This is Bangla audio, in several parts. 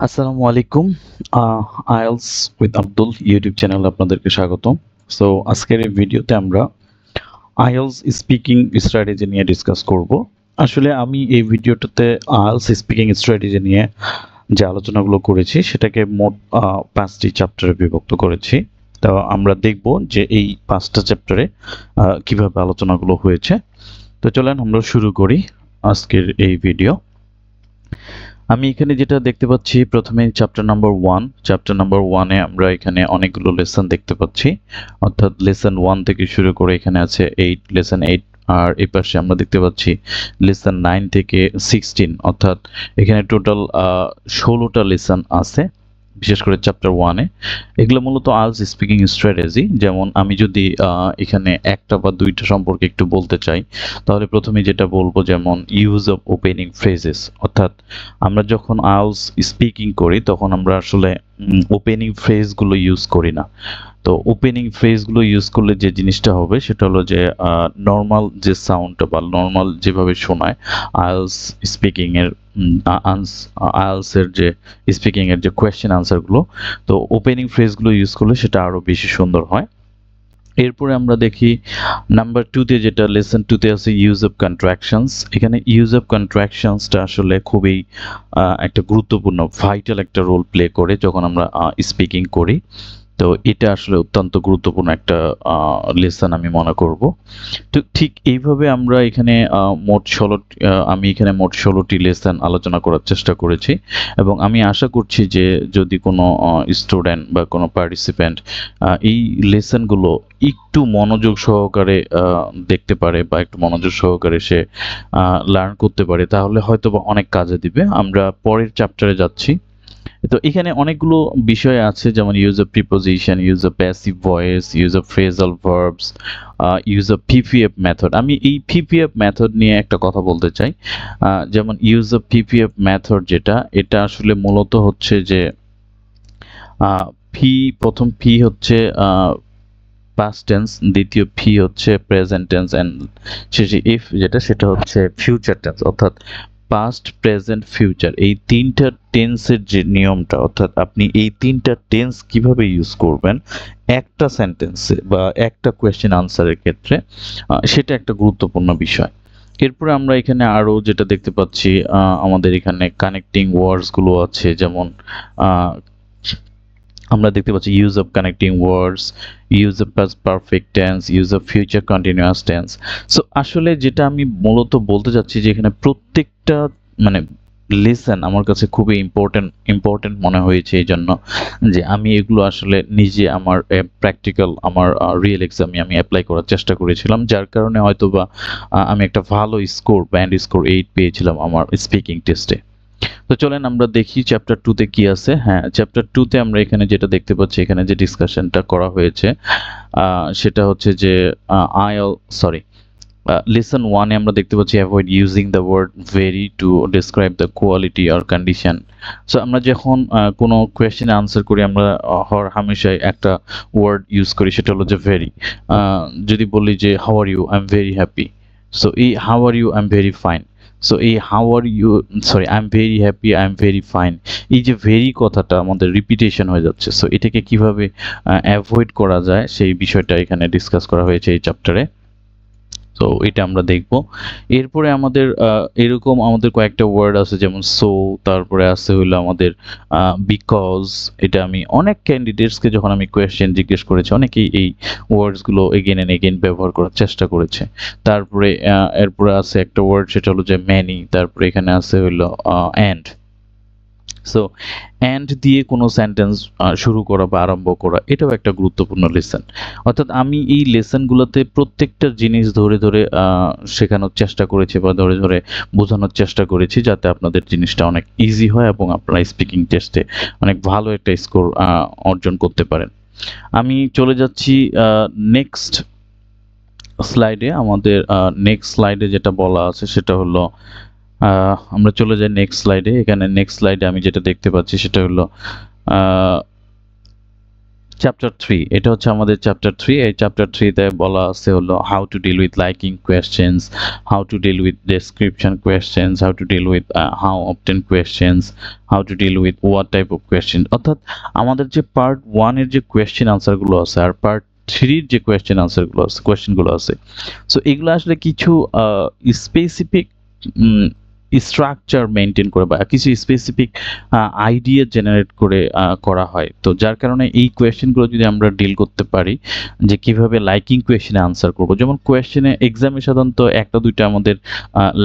আসসালামু আলাইকুম। আইএলস উইথ আব্দুল ইউটিউব চ্যানেলে আপনাদেরকে স্বাগতম। সো আজকের এই ভিডিওতে আমরা আইএলস স্পিকিং স্ট্র্যাটেজি নিয়ে ডিসকাস করব। আসলে আমি এই ভিডিওটাতে আইএলস স্পিকিং স্ট্র্যাটেজি নিয়ে যে আলোচনাগুলো করেছি সেটাকে মোট 5টি চ্যাপ্টারে বিভক্ত করেছি। তো আমরা দেখব যে এই 5টা চ্যাপ্টারে কিভাবে আলোচনাগুলো হয়েছে। তো চলেন আমরা শুরু করি আজকের এই ভিডিও। আমি এখানে যেটা দেখতে পাচ্ছি প্রথমে চ্যাপ্টার নাম্বার 1 এ আমরা এখানে অনেকগুলো লেসন দেখতে পাচ্ছি, অর্থাৎ লেসন 1 থেকে শুরু করে এখানে আছে লেসন 8, আর এই পাশে আমরা দেখতে পাচ্ছি লেসন 9 থেকে 16, অর্থাৎ এখানে টোটাল 16টা লেসন আছে, বিশেষ করে চ্যাপ্টার 1-এ। এগুলো মূলত আইএলটিএস স্পিকিং স্ট্র্যাটেজি। যেমন আমি যদি এখানে একটা বা দুইটা সম্পর্কে একটু বলতে চাই, তাহলে প্রথমে যেটা বলবো, যেমন ইউজ অফ ওপেনিং ফ্রেজেস, অর্থাৎ আমরা যখন আইএলটিএস স্পিকিং করি তখন আমরা আসলে ওপেনিং ফ্রেজগুলো ইউজ করি না। তো ওপেনিং ফ্রেজগুলো ইউজ করলে যে জিনিসটা হবে সেটা হলো যে নর্মাল যে সাউন্ডটা বা নর্মাল যেভাবে শোনায় আইএলটিএস স্পিকিং এর আইএলটিএস এর যে স্পিকিং এর যে কোয়েশ্চেন আনসারগুলো, তো ওপেনিং ফ্রেজগুলো ইউজ করলে সেটা আরো বেশি সুন্দর হয়। এরপরে আমরা দেখি নাম্বার 2-তে, যেটা লেসন 2-তে আছে ইউজ অফ কন্ট্রাকশনস। এখানে ইউজ অফ কন্ট্রাকশনসটা আসলে খুবই একটা গুরুত্বপূর্ণ ভাইটাল একটা রোল প্লে করে যখন আমরা স্পিকিং করি। তো এটা আসলে অত্যন্ত গুরুত্বপূর্ণ একটা লেসন আমি মনে করব। তো ঠিক এইভাবে আমরা এখানে আমি এখানে মোট 16টি লেসন আলোচনা করার চেষ্টা করেছি, এবং আমি আশা করছি যে যদি কোনো স্টুডেন্ট বা কোনো পার্টিসিপেন্ট এই লেসনগুলো একটু মনোযোগ সহকারে দেখতে পারে বা একটু মনোযোগ সহকারে সে লার্ন করতে পারে, তাহলে হয়তো বা অনেক কাজে দিবে। আমরা পরের চ্যাপ্টারে যাচ্ছি। তো এখানে অনেকগুলো বিষয় আছে, যেমন use of preposition, use of passive voice, use of phrasal verbs, use of PPF method. আমি এই পিপিএফ মেথড নিয়ে একটা কথা বলতে চাই। যেমন ইউজ অফ পিপিএফ মেথড, এটা আসলে মূলত হচ্ছে যে প্রথম পি হচ্ছে পাস্ট টেন্স, দ্বিতীয় পি হচ্ছে প্রেজেন্ট টেন্স, এন্ড শেষে ইফ সেটা হচ্ছে ফিউচার টেন্স, অর্থাৎ পাস্ট, প্রেজেন্ট, ফিউচার। এই তিনটা টেন্সের যে নিয়মটা, অর্থাৎ আপনি এই তিনটা টেন্স কিভাবে ইউজ করবেন একটা সেন্টেন্সে বা একটা কোয়েশ্চেন আনসারের ক্ষেত্রে, সেটা একটা গুরুত্বপূর্ণ বিষয়। এরপরে আমরা এখানে আরো যেটা দেখতে পাচ্ছি, আমাদের এখানে কানেক্টিং ওয়ার্ডস গুলো আছে, যেমন আমরা দেখতে পাচ্ছি use of connecting words, use of past perfect tense, use of future continuous tense. So আসলে যেটা আমি মূলত বলতে চাচ্ছি যে এখানে প্রত্যেকটা মানে লেসন আমার কাছে খুবই ইম্পর্টেন্ট মনে হয়েছে, এই জন্য যে আমি এগুলো আসলে নিজে আমার প্র্যাকটিক্যাল, আমার রিয়েল এক্সামে আমি অ্যাপ্লাই করার চেষ্টা করেছিলাম, যার কারণে হয়তোবা আমি একটা ভালো স্কোর, ব্যান্ড স্কোর 8 পেয়েছিলাম আমার স্পিকিং টেস্টে। তো চলেন আমরা দেখি চ্যাপ্টার 2-তে কি আছে। হ্যাঁ, চ্যাপ্টার 2-তে আমরা এখানে যেটা দেখতে পাচ্ছি, এখানে যে ডিসকাশনটা করা হয়েছে সেটা হচ্ছে যে লেসন 1-এ আমরা দেখতে পাচ্ছি avoid using the word very to describe the quality or condition. So আমরা যখন কোনো কোয়েশ্চেন আনসার করি, আমরা হামেশাই একটা ওয়ার্ড ইউজ করি, সেটা হলো যে ভেরি। যদি বলি যে how are you, I am very happy. So এই how are you, I am very fine. So এই how are you, sorry, I am very happy, I am very fine, এই যে ভেরি কথাটা আমাদের রিপিটেশন হয়ে যাচ্ছে। সো এটাকে কিভাবে অ্যাভয়েড করা যায় সেই বিষয়টা এখানে ডিসকাস করা হয়েছে এই চ্যাপ্টারে। তো এটা আমরা দেখব। এরপরে আমাদের এরকম আমাদের কয়েকটা ওয়ার্ড আছে, যেমন সো, তারপরে আছে হইলো আমাদের বিকজ। এটা আমি অনেক ক্যান্ডিডেটসকে যখন আমি কোয়েশ্চেন জিজ্ঞেস করেছি, অনেকেই এই ওয়ার্ডসগুলো এগেন এন্ড এগেন ব্যবহার করার চেষ্টা করেছে। তারপরে এরপরে আছে একটা ওয়ার্ড, সেটা হলো যে ম্যানি। তারপরে এখানে আছে হইলো অ্যান্ড। সো অ্যান্ড দিয়ে কোনো সেন্টেন্স শুরু করা বা আরম্ভ করা, এটাও একটা গুরুত্বপূর্ণ লেসন। অর্থাৎ আমি এই লেসনগুলোতে প্রত্যেকটা জিনিস ধরে ধরে শেখানোর চেষ্টা করেছি বা ধরে ধরে বোঝানোর চেষ্টা করেছি, যাতে আপনাদের জিনিসটা অনেক ইজি হয় এবং আপনারা স্পিকিং টেস্টে অনেক ভালো একটা স্কোর অর্জন করতে পারেন। আমি চলে যাচ্ছি নেক্সট স্লাইডে। আমাদের নেক্সট স্লাইডে যেটা বলা আছে সেটা হলো, আমরা চলে যাই নেক্সট স্লাইডে। এখানে নেক্সট স্লাইডে আমি যেটা দেখতে পাচ্ছি সেটা হলো চ্যাপ্টার 3, এটা হচ্ছে আমাদের চ্যাপ্টার 3। এই চ্যাপ্টার 3 তে বলা আছে হলো how to deal with liking questions, how to deal with description questions, how to deal with how often questions, how to deal with what type of question. অর্থাৎ আমাদের যে পার্ট 1 এর যে কোয়েশ্চেন আনসার গুলো আছে আর পার্ট 3 এর যে কোয়েশ্চেনগুলো আছে, সো এগুলো আসলে কিছু স্পেসিফিক স্ট্রাকচার মেনটেন করে বা কিছু স্পেসিফিক আইডিয়া জেনারেট করে করা হয়। তো যার কারণে এই কোয়েশ্চেনগুলো যদি আমরা ডিল করতে পারি যে কিভাবে লাইকিং কোয়েশ্চেনে আনসার করব, যেমন কোয়েশ্চেনে এক্সামে সাধারণত একটা দুইটা আমাদের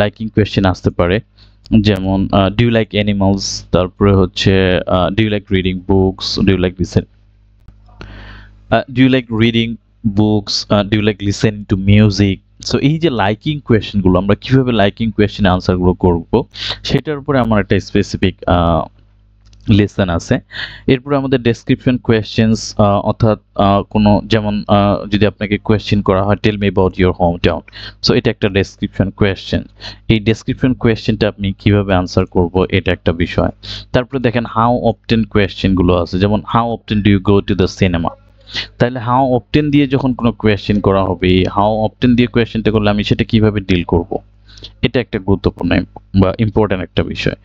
লাইকিং কোয়েশ্চেন আসতে পারে, যেমন ডু ইউ লাইক অ্যানিমালস, তারপরে হচ্ছে do you like reading books, do you like reading books, do you like listen to music. So এই যে লাইকিং কোয়েশ্চেনগুলো আমরা কিভাবে লাইকিং কোয়েশ্চেন আনসারগুলো করব সেটার উপরে আমার একটা স্পেসিফিক লেসন আছে। এরপরে আমাদের ডেসক্রিপশন কোয়েশ্চেন্স, অর্থাৎ কোনো যেমন যদি আপনাকে কোয়েশ্চেন করা হয় tell me about your home town, so এটা একটা ডেসক্রিপশন কোয়েশ্চেন। এই ডেসক্রিপশন কোয়েশ্চেনটা আপনি কিভাবে আনসার করব এটা একটা বিষয়। তারপরে দেখেন হাউ অফটেন কোয়েশ্চেনগুলো আছে, যেমন how often do you go to the cinema. তাহলে হাউ অফটেন দিয়ে যখন কোনো কোয়েশ্চেন করা হবে, হাউ অফটেন দিয়ে কোয়েশ্চেনটা করলে আমি সেটা কিভাবে ডিল করব, এটা একটা গুরুত্বপূর্ণ বা ইম্পর্টেন্ট একটা বিষয়।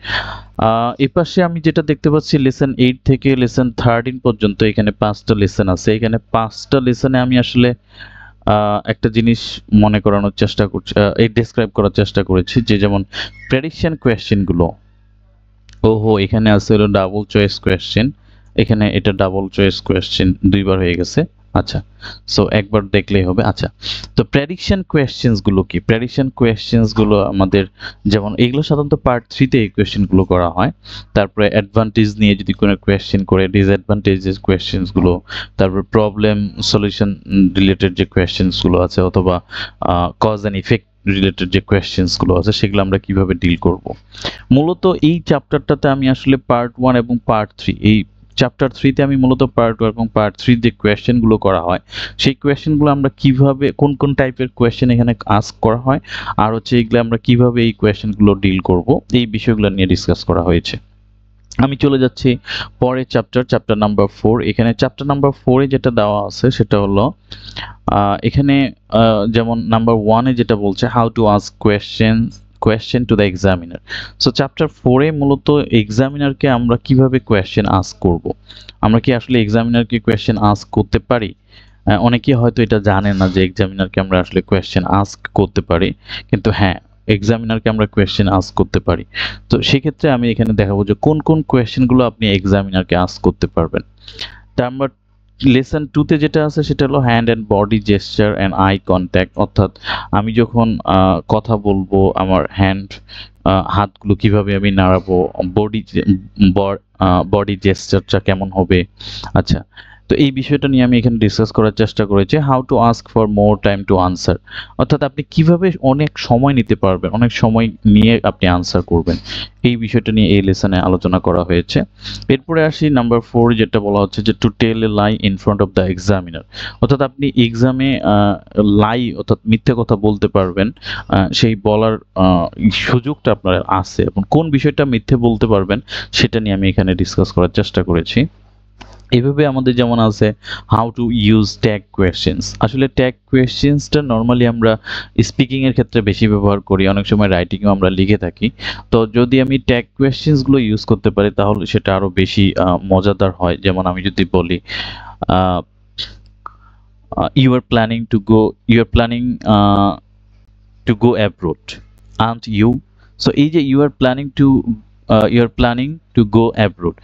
এই পাশে আমি যেটা দেখতে পাচ্ছি লেসন 8 থেকে লেসন 13 পর্যন্ত এখানে 5টা লেসন আছে। এখানে 5টা লেসনে আমি আসলে একটা জিনিস মনে করানোর চেষ্টা করছি, এই ডেসক্রাইব করার চেষ্টা করেছি যে যেমন প্রেডিকশন কোয়েশ্চেনগুলো, ওহো এখানে আছে হলো ডাবল চয়েস কোয়েশ্চেন, এখানে এটা ডাবল চয়েস কোয়েশ্চেন দুইবার হয়ে গেছে। আচ্ছা, সো একবার দেখলেই হবে। আচ্ছা, তো প্রেডিকশন কোয়েশ্চেন্স গুলো কি? প্রেডিকশন কোয়েশ্চেন্স গুলো আমাদের যেমন এগুলো সাধারণত পার্ট 3 তে এই কোয়েশ্চেন গুলো করা হয়। তারপরে অ্যাডভান্টেজ নিয়ে যদি কোনো কোয়েশ্চেন করে, ডিসঅ্যাডভান্টেজেস কোয়েশ্চেন্স গুলো, তারপর প্রবলেম সলিউশন রিলেটেড যে কোয়েশ্চেন্স গুলো আছে অথবা কজ এন্ড ইফেক্ট রিলেটেড যে কোয়েশ্চেন্স গুলো আছে সেগুলো আমরা কিভাবে ডিল করব। মূলত এই চ্যাপ্টারটাতে আমি আসলে পার্ট 1 এবং পার্ট 3, এই চ্যাপ্টার 3 তে আমি মূলত পার্ট 1 এবং পার্ট 3 যে কোয়েশ্চেনগুলো করা হয় সেই কোয়েশ্চেনগুলো আমরা কিভাবে কোন কোন টাইপের কোয়েশ্চেন এখানে আস্ক করা হয় আর হচ্ছে এগুলো আমরা কিভাবে এই কোয়েশ্চেনগুলো ডিল করব এই বিষয়গুলো নিয়ে ডিসকাস করা হয়েছে। আমি চলে যাচ্ছি পরের চ্যাপ্টার নাম্বার 4। এখানে চ্যাপ্টার নাম্বার 4 এ যেটা দেওয়া আছে সেটা হলো এখানে যেমন নাম্বার 1 এ যেটা বলছে how to ask question to the examiner. So chapter 4 এ মূলত এক্সামিনারকে আমরা কিভাবে কোয়েশ্চেন আস্ক করব, আমরা কি আসলে এক্সামিনারকে কোয়েশ্চেন আস্ক করতে পারি? অনেকেই হয়তো এটা জানে না যে এক্সামিনারকে আমরা আসলে কোয়েশ্চেন আস্ক করতে পারি, কিন্তু হ্যাঁ এক্সামিনারকে আমরা কোয়েশ্চেন আস্ক করতে পারি। তো সেক্ষেত্রে আমি এখানে দেখাবো যে কোন কোন কোয়েশ্চেনগুলো আপনি এক্সামিনারকে আস্ক করতে পারবেন। নাম্বার লেসন 2 তে যেটা আছে সেটা হলো hand and body gesture and eye contact, অর্থাৎ আমি যখন কথা বলবো আমার হাতগুলো কিভাবে আমি নাড়াবো, বডি বডি জেস্চারটা কেমন হবে। আচ্ছা, তো এই বিষয়টা নিয়ে আমি এখানে ডিসকাস করার চেষ্টা করেছি। How to ask for more time to answer, অর্থাৎ আপনি কিভাবে অনেক সময় নিতে পারবেন, অনেক সময় নিয়ে আপনি আনসার করবেন, এই বিষয়টা নিয়ে এই লেসনে আলোচনা করা হয়েছে। এরপরে আসি নাম্বার 4 যেটা বলা হচ্ছে যে to tell a lie in front of the examiner, অর্থাৎ আপনি এক্সামে লাই অর্থাৎ মিথ্যে কথা বলতে পারবেন, সেই বলার সুযোগটা আপনার আছে এবং কোন বিষয়টা মিথ্যে বলতে পারবেন সেটা নিয়ে আমি এখানে ডিসকাস করার চেষ্টা করেছি। এভাবে আমাদের যেমন আছে how to use tag questions. আসলে ট্যাগ কোয়েশ্চেন্সটা নর্মালি আমরা স্পিকিং এর ক্ষেত্রে বেশি ব্যবহার করি, অনেক সময় রাইটিংও আমরা লিখে থাকি। তো যদি আমি ট্যাগ কোয়েশ্চেন্সগুলো ইউজ করতে পারি তাহলে সেটা আরো বেশি মজাদার হয়। যেমন আমি যদি বলি you are planning to go abroad aren't you. So এই যে you are planning to go abroad,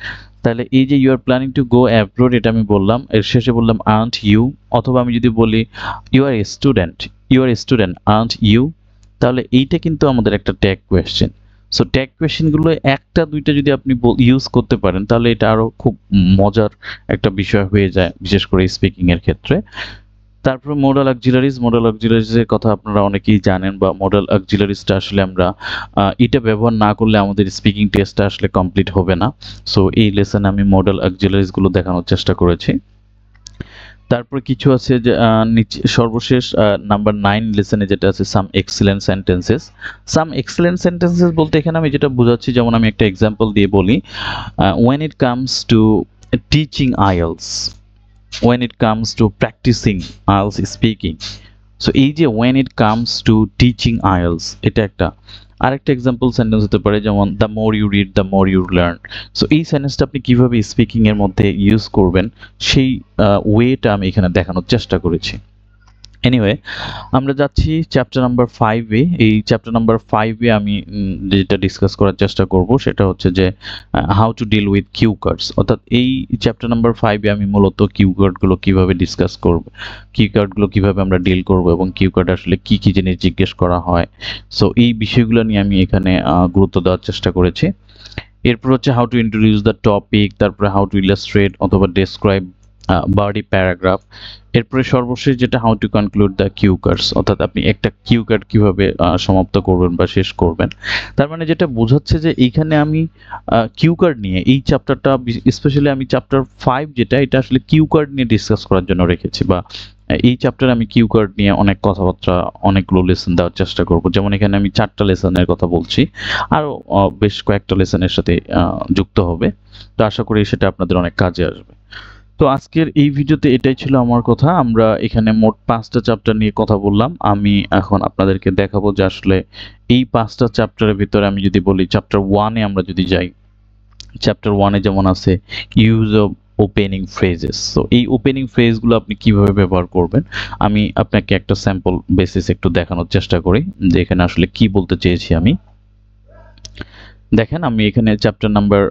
তাহলে এই যে you are planning to go abroad এটা আমি বললাম, এর শেষে বললাম আন্ট ইউ। অথবা আমি যদি বলি you are student aren't you, তাহলে এইটা কিন্তু আমাদের একটা ট্যাগ কোয়েশ্চেন। সো ট্যাগ কোয়েশ্চেনগুলো একটা দুইটা যদি আপনি ইউজ করতে পারেন তাহলে এটা আরো খুব মজার একটা বিষয় হয়ে যায়, বিশেষ করে স্পিকিং এর ক্ষেত্রে। তারপর মোডাল অক্সিলারিজের কথা আপনারা অনেকেই জানেন, বা মোডাল অক্সিলারিজটা আসলে আমরা এটা ব্যবহার না করলে আমাদের স্পিকিং টেস্টটা আসলে কমপ্লিট হবে না। সো এই লেসনে আমি মোডাল অক্সিলারিজগুলো দেখানোর চেষ্টা করেছি। তারপর কিছু আছে যে নিচে সর্বশেষ নাম্বার 9 লেসনে যেটা আছে সাম এক্সেলেন্ট সেন্টেন্সেস বলতে এখানে আমি যেটা বোঝাচ্ছি, যেমন আমি একটা এক্সাম্পল দিয়ে বলি, when it comes to teaching IELTS, when it comes to practicing IELTS speaking. So এই যে when it comes to teaching IELTS, এটা একটা আরেকটা এক্সাম্পল সেন্টেন্স হতে পারে, যেমন the more you read the more you learn. So এই সেন্টেন্সটা আপনি কিভাবে স্পিকিং এর মধ্যে ইউজ করবেন সেই ওয়েটা আমি এখানে দেখানোর চেষ্টা করেছি। এনিওয়ে, আমরা যাচ্ছি চ্যাপ্টার নাম্বার 5-এ। এই চ্যাপ্টার নাম্বার 5-এ আমি যেটা ডিসকাস করার চেষ্টা করব সেটা হচ্ছে যে how to deal with cue cards. অর্থাৎ এই চ্যাপ্টার নাম্বার 5-এ আমি মূলত কিউ কার্ডগুলো কিভাবে ডিসকাস করব, কিউ কার্ডগুলো কিভাবে আমরা ডিল করব এবং কিউ কার্ড আসলে কি কি জিনিস জিজ্ঞেস করা হয়। সো এই বিষয়গুলো নিয়ে আমি এখানে গুরুত্ব দেওয়ার চেষ্টা করেছি। এরপর হচ্ছে how to introduce the topic, তারপরে হাউ টু ইলাস্ট্রেট অথবা ডেসক্রাইব বডি প্যারাগ্রাফ। এরপরে সর্বশেষ যেটা how to conclude the cue cards, অর্থাৎ আপনি একটা কিউ কার্ড কিভাবে সমাপ্ত করবেন বা শেষ করবেন। তার মানে যেটা বোঝাচ্ছে যে এইখানে আমি কিউ কার্ড নিয়ে এই চ্যাপ্টারটা, স্পেশালি আমি চ্যাপ্টার 5 যেটা, এটা আসলে কিউ কার্ড নিয়ে ডিসকাস করার জন্য রেখেছি, বা এই চ্যাপ্টারে আমি কিউ কার্ড নিয়ে অনেক কথাবার্তা, অনেকগুলো লেসন দেওয়ার চেষ্টা করব। যেমন এখানে আমি 4টা লেসনের কথা বলছি, আরও বেশ কয়েকটা লেসনের সাথে যুক্ত হবে। তো আশা করি সেটা আপনাদের অনেক কাজে আসবে। তো আজকের এই ভিডিওতে এটাই ছিল আমার কথা। আমরা এখানে মোট 5টা চ্যাপ্টার নিয়ে কথা বললাম। আমি এখন আপনাদেরকে দেখাবো যে আসলে এই 5টা চ্যাপ্টারের ভিতরে আমি যদি বলি চ্যাপ্টার 1-এ আমরা যদি যাই, চ্যাপ্টার 1-এ যেমন আছে use of opening phrases. So এই ওপেনিং ফ্রেজগুলো আপনি কিভাবে ব্যবহার করবেন আমি আপনাকে একটা স্যাম্পল বেসিস একটু দেখানোর চেষ্টা করি যে এখানে আসলে কি বলতে চেয়েছি আমি। দেখেন, আমি এখানে চ্যাপ্টার নাম্বার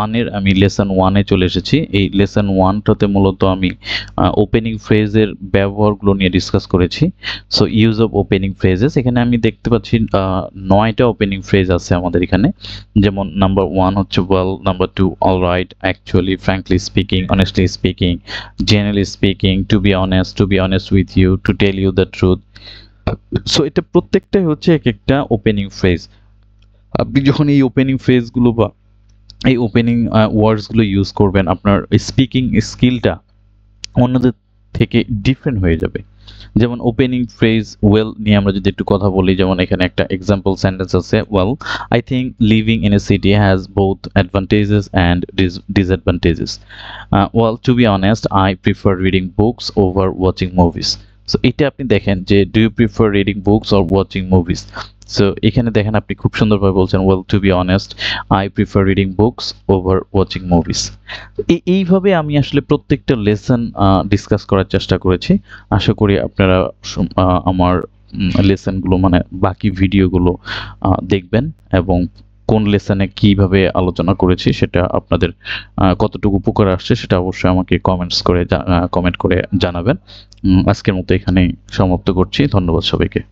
1-এর আমি লেসন 1-এ চলে এসেছি। এই লেসন 1টাতে মূলত আমি ওপেনিং ফ্রেজের ব্যবহারগুলো নিয়ে ডিসকাস করেছি। So use of opening phrases, এখানে আমি দেখতে পাচ্ছি 9টা ওপেনিং ফ্রেজ আছে আমাদের এখানে। যেমন নাম্বার 1 হচ্ছে well, number 2 alright, actually, frankly speaking, honestly speaking, generally speaking, to be honest with you, to tell you the truth. So এটা প্রত্যেকটাই হচ্ছে এক একটা ওপেনিং ফ্রেজ। আপনি যখন এই ওপেনিং ফ্রেজগুলো বা এই ওপেনিং ওয়ার্ডসগুলো ইউজ করবেন, আপনার স্পিকিং স্কিলটা অন্যদের থেকে ডিফারেন্ট হয়ে যাবে। যেমন ওপেনিং ফ্রেজ ওয়েল নিয়ে আমরা যদি একটু কথা বলি, যেমন এখানে একটা এক্সাম্পল সেন্টেন্স আছে, well I think living in a city has both advantages and disadvantages. Well to be honest I prefer reading books over watching movies. So এটা আপনি দেখেন যে do you prefer reading books or watching movies. So এখানে দেখেন আপনি খুব সুন্দরভাবে বলছেন well to be honest I prefer reading books over watching movies. এইভাবে আমি আসলে প্রত্যেকটা লেসন ডিসকাস করার চেষ্টা করেছি। আশা করি আপনারা আমার লেসনগুলো মানে বাকি ভিডিওগুলো দেখবেন এবং কোন লেসনে কিভাবে আলোচনা করেছি সেটা আপনাদের কতটুকু উপকার আসছে সেটা অবশ্যই আমাকে কমেন্ট করে জানাবেন। আজকের মতো এখানে সমাপ্ত করছি। ধন্যবাদ সবাইকে।